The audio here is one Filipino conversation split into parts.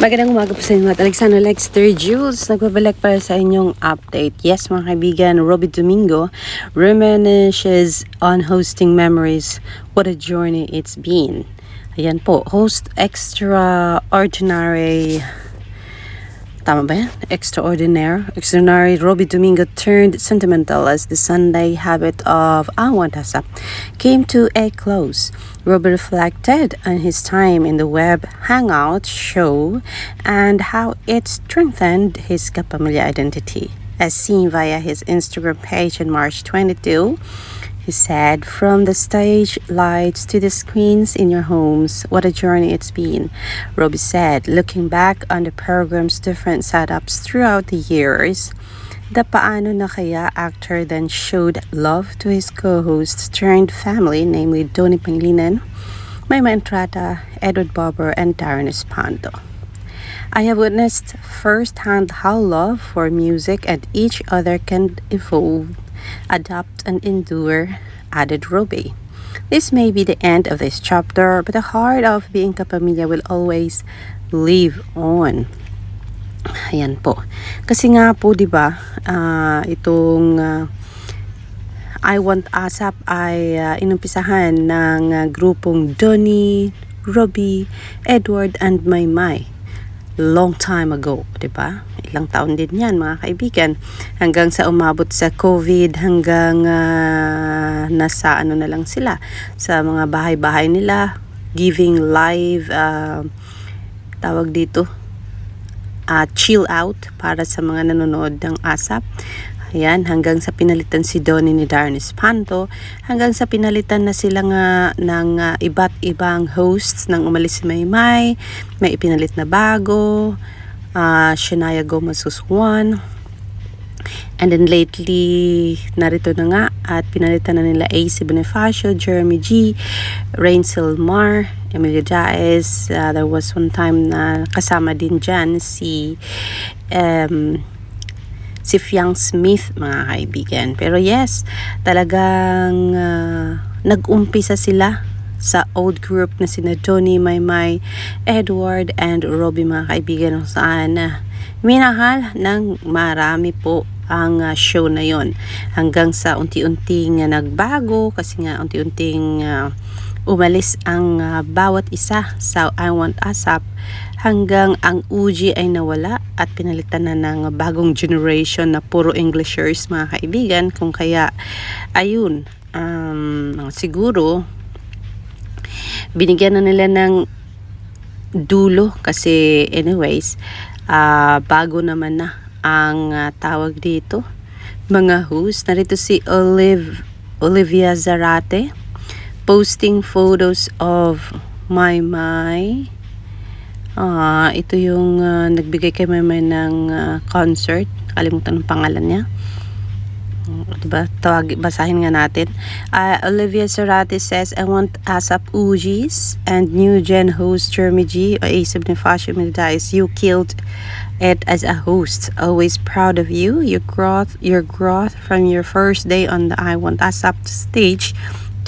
Magandang umaga po sa inyo at Alexander Lexter Jules. Nagbabalik para sa inyong update. Yes mga kaibigan, Robbie Domingo reminisces on hosting memories. What a journey it's been. Ayan po, host extraordinary. Tama ba yan? Extraordinary Robbie Domingo turned sentimental as the Sunday habit of Awantasa came to a close. Robbie reflected on his time in the web hangout show and how it strengthened his Kapamilya identity. As seen via his Instagram page on March 22, he said, "From the stage lights to the screens in your homes, what a journey it's been." Robbie said, looking back on the program's different setups throughout the years, the paano na kaya actor then showed love to his co-hosts turned family, namely Donnie Pangilinan, Mayma Entrata, Edward Barber, and Darren Espanto. "I have witnessed firsthand how love for music and each other can evolve, adapt, and endure," added Robbie. "This may be the end of this chapter, but the heart of being Kapamilya will always live on." Ayan po. Kasi nga po, di ba, itong I Want ASAP ay inumpisahan ng grupong Donnie, Robbie, Edward, and Maymay. Long time ago, di ba? Ilang taon din yan, mga kaibigan. Hanggang sa umabot sa COVID, hanggang nasa ano na lang sila, sa mga bahay-bahay nila, giving live, tawag dito, chill out para sa mga nanonood ng ASAP. Ayan, hanggang sa pinalitan si Donnie ni Darren Espanto, hanggang sa pinalitan na sila nga ng iba't ibang hosts nang umalis si Maymay, may ipinalit na bago, Shania Gomez was one. And then lately, narito na nga at pinalitan na nila AC Bonifacio, Jeremy G, Rain Silmar, Emilio Jaez. There was one time na kasama din dyan si Fiang Smith, mga kaibigan. Pero yes, talagang nag-umpisa sila sa old group na sina Donnie, Maymay, Edward, and Robbie, mga kaibigan, kung saan minahal ng marami po ang show na yon, hanggang sa unti-unting nagbago kasi nga unti-unting umalis ang bawat isa sa I Want ASAP, hanggang ang Uji ay nawala at pinalitan na ng bagong generation na puro Englishers, mga kaibigan. Kung kaya ayun, siguro binigyan na nila ng dulo kasi anyways, bago naman na ang tawag dito, mga host. Narito si Olivia Zarate posting photos of Maymay. Ito yung nagbigay kay Maymay ng concert. Kalimutan ng pangalan niya. Diba? Basahin nga natin. Olivia Zarate says, "I want ASAP Ujis and new gen host Jeremy G, Ace Bonifacio Meditais. You killed it as a host. Always proud of you. Your growth from your first day on the I Want ASAP stage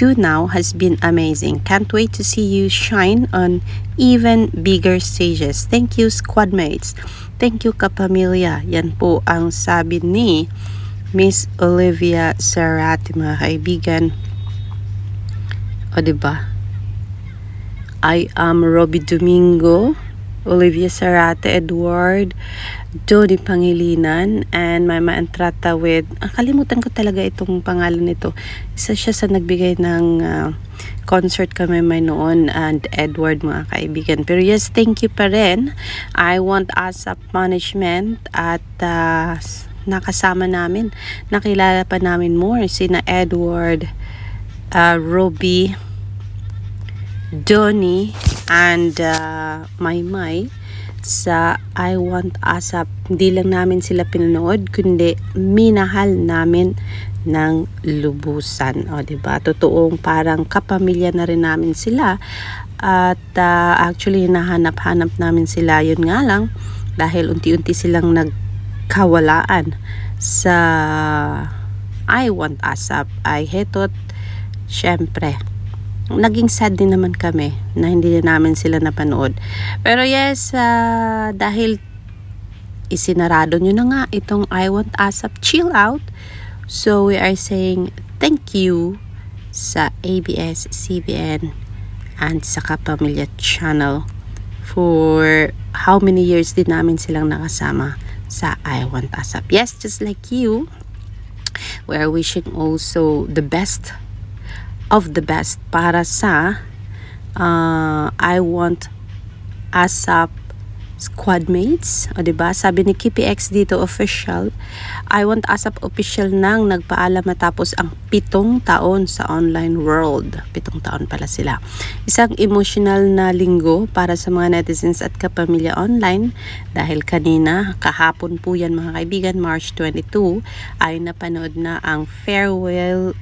to now has been amazing. Can't wait to see you shine on even bigger stages. Thank you, squad mates. Thank you, Kapamilya." Yan po ang sabi ni Miss Olivia Zarate, mga kaibigan. O diba? I am Robbie Domingo, Olivia Zarate, Edward, Donnie Pangilinan, and Mayma Entrata with, kalimutan ko talaga itong pangalan nito. Isa siya sa nagbigay ng concert kami may noon, and Edward, mga kaibigan. Pero yes, thank you pa rin. I Want ASAP management at nakasama namin, nakilala pa namin more sina Edward, Robbie, Donnie, and Maymay sa I Want ASAP. Hindi lang namin sila pinanood, kundi minahal namin ng lubusan. O diba? Totoong parang kapamilya na rin namin sila. At actually, nahanap-hanap namin sila. Yun nga lang, dahil unti-unti silang nagkawalaan sa I Want ASAP, ay heto't syempre naging sad din naman kami na hindi na namin sila napanood. Pero yes, dahil isinarado nyo na nga itong I Want ASAP Chill Out, so we are saying thank you sa ABS-CBN and sa Kapamilya Channel for how many years din namin silang nakasama sa I Want ASAP. Yes, just like you, we are wishing also the best of the best para sa I Want ASAP squad mates. O diba? Sabi ni KPX dito official, I Want ASAP official nang nagpaalam matapos ang 7 taon sa online world. 7 taon pala sila. Isang emotional na linggo para sa mga netizens at kapamilya online dahil kanina, kahapon po yan mga kaibigan, March 22, ay napanood na ang farewell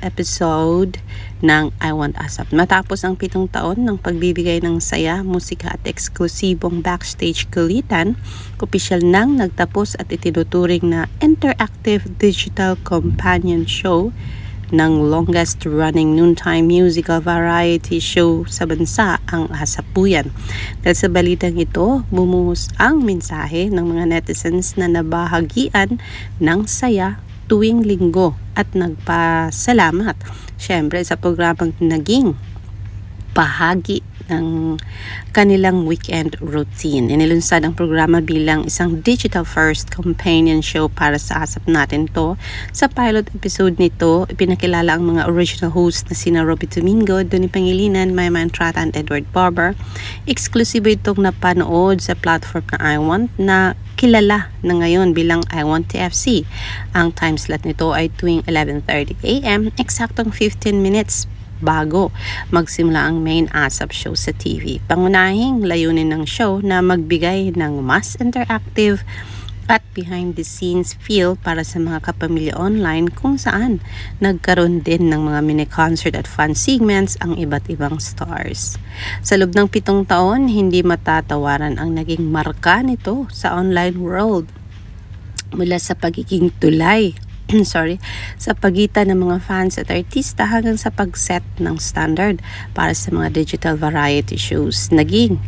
episode ng I Want ASAP. Matapos ang 7 taon ng pagbibigay ng saya, musika at eksklusibong backstage kulitan, opisyal nang nagtapos at itinuturing na interactive digital companion show ng longest running noontime musical variety show sa bansa ang ASAP po yan. Dahil sa balitang ito, bumuhos ang mensahe ng mga netizens na nabahagian ng saya tuwing linggo at nagpasalamat syempre sa programang naging bahagi ng kanilang weekend routine. Inilunsad ang programa bilang isang digital first companion show para sa ASAP natin to. Sa pilot episode nito, ipinakilala ang mga original host na sina Robby Domingo, Donnie Pangilinan, Mayma Entrata and Edward Barber. Eksklusibo itong napanood sa platform na I Want na kilala na ngayon bilang I Want TFC. Ang time slot nito ay tuwing 11:30 AM, eksaktong 15 minutes bago magsimula ang main ASAP show sa TV. Pangunahing layunin ng show na magbigay ng mas interactive at behind the scenes feel para sa mga kapamilya online kung saan nagkaroon din ng mga mini concert at fan segments ang iba't ibang stars. Sa loob ng 7 taon, hindi matatawaran ang naging marka nito sa online world. Mula sa pagiging tulay sa pagitan ng mga fans at artista hanggang sa pag-set ng standard para sa mga digital variety shows. Naging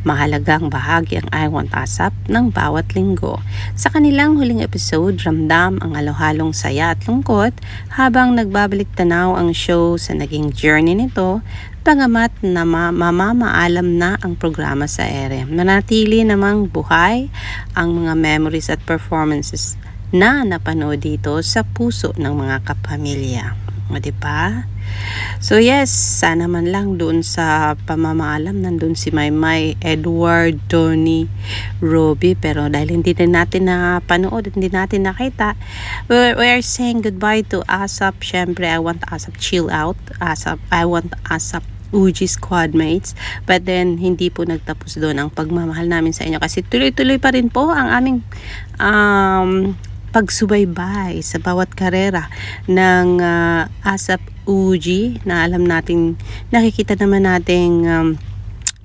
mahalagang bahagi ang I Want ASAP ng bawat linggo. Sa kanilang huling episode, ramdam ang halo-halong saya at lungkot habang nagbabalik tanaw ang show sa naging journey nito, pangamat na mamamaalam na ang programa sa ere. Manatili namang buhay ang mga memories at performances na napanood dito sa puso ng mga kapamilya. O diba? So yes, sana man lang doon sa pamamaalam nandun si Maymay, Edward, Donnie, Robby, pero dahil hindi din natin napanood, hindi natin nakita, we are saying goodbye to ASAP. Syempre, I Want ASAP Chill Out, ASAP, I Want ASAP UG squad mates, but then hindi po nagtapos doon ang pagmamahal namin sa inyo kasi tuloy-tuloy pa rin po ang aming pagsubaybay sa bawat karera ng ASAP UG na alam nating nakikita naman nating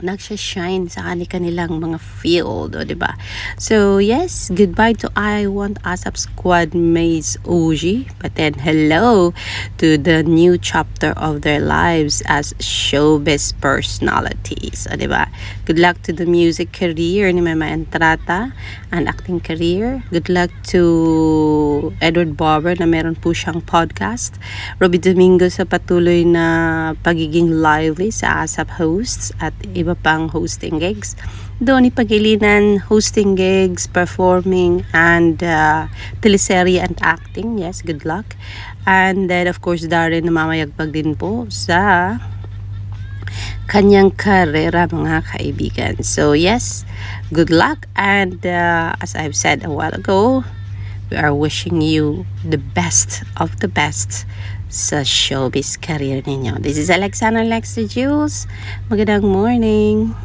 nagsha-shine sa kanilang mga field, o diba? So yes, goodbye to I Want ASAP squad mates OG, but then hello to the new chapter of their lives as showbiz personalities, o diba? Good luck to the music career ni Mayma Entrata and acting career. Good luck to Edward Barber na meron po siyang podcast. Robby Domingo sa patuloy na pagiging lively sa ASAP hosts at iba pang hosting gigs. Donnie Pangilinan, hosting gigs, performing, and teleserye and acting. Yes, good luck. And then of course Darren namamayagpag din po sa kanyang karera mga kaibigan. So yes, good luck, and as I've said a while ago, we are wishing you the best of the best sa showbiz career ninyo. This is Alexandra Lexter Jules. Magandang morning.